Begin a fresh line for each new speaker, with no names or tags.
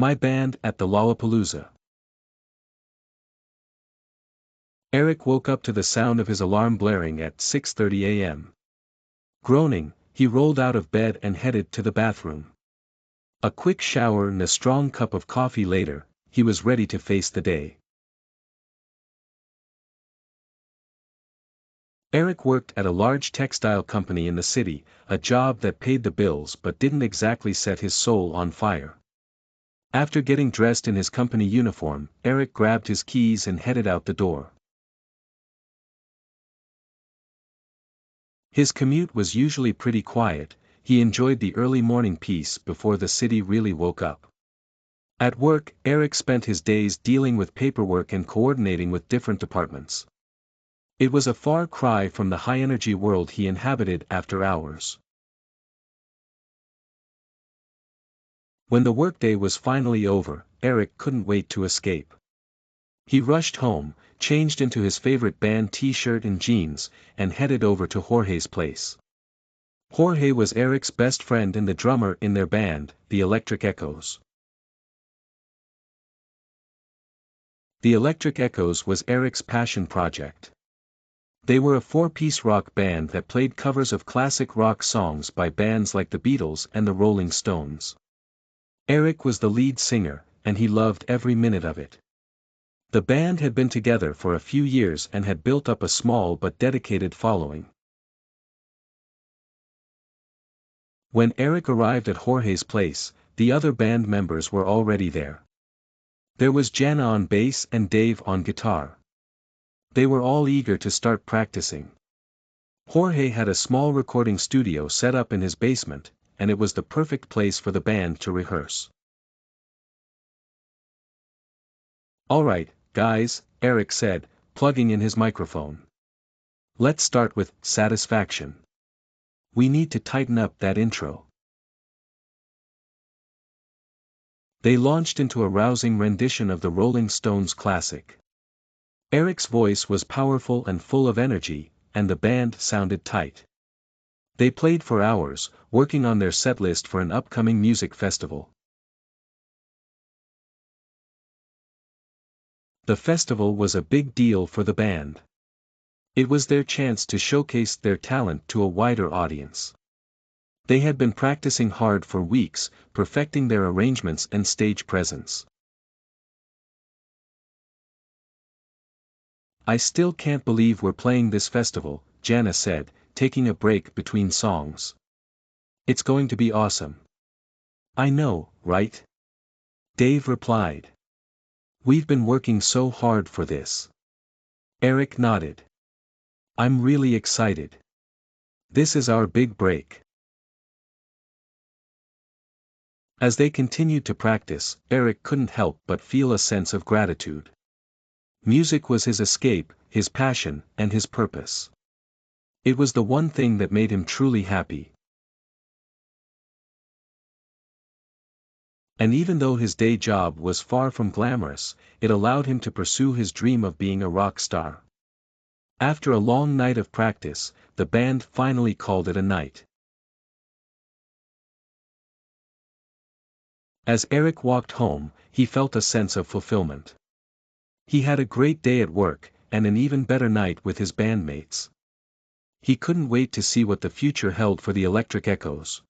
My band at the Lollapalooza. Eric woke up to the sound of his alarm blaring at 6:30 a.m. Groaning, he rolled out of bed and headed to the bathroom. A quick shower and a strong cup of coffee later, he was ready to face the day. Eric worked at a large textile company in the city, a job that paid the bills but didn't exactly set his soul on fire. After getting dressed in his company uniform, Eric grabbed his keys and headed out the door. His commute was usually pretty quiet. He enjoyed the early morning peace before the city really woke up. At work, Eric spent his days dealing with paperwork and coordinating with different departments. It was a far cry from the high-energy world he inhabited after hours. When the workday was finally over, Eric couldn't wait to escape. He rushed home, changed into his favorite band t-shirt and jeans, and headed over to Jorge's place. Jorge was Eric's best friend and the drummer in their band, the Electric Echoes. The Electric Echoes was Eric's passion project. They were a four-piece rock band that played covers of classic rock songs by bands like the Beatles and the Rolling Stones. Eric was the lead singer, and he loved every minute of it. The band had been together for a few years and had built up a small but dedicated following. When Eric arrived at Jorge's place, the other band members were already there. There was Jana on bass and Dave on guitar. They were all eager to start practicing. Jorge had a small recording studio set up in his basement, and it was the perfect place for the band to rehearse. "All right, guys," Eric said, plugging in his microphone. "Let's start with Satisfaction. We need to tighten up that intro." They launched into a rousing rendition of the Rolling Stones classic. Eric's voice was powerful and full of energy, and the band sounded tight. They played for hours, working on their set list for an upcoming music festival. The festival was a big deal for the band. It was their chance to showcase their talent to a wider audience. They had been practicing hard for weeks, perfecting their arrangements and stage presence. "I still can't believe we're playing this festival," Jana said, taking a break between songs. "It's going to be awesome." "I know, right?" Dave replied. "We've been working so hard for this." Eric nodded. "I'm really excited. This is our big break." As they continued to practice, Eric couldn't help but feel a sense of gratitude. Music was his escape, his passion, and his purpose. It was the one thing that made him truly happy. And even though his day job was far from glamorous, it allowed him to pursue his dream of being a rock star. After a long night of practice, the band finally called it a night. As Eric walked home, he felt a sense of fulfillment. He had a great day at work, and an even better night with his bandmates. He couldn't wait to see what the future held for the Electric Echoes.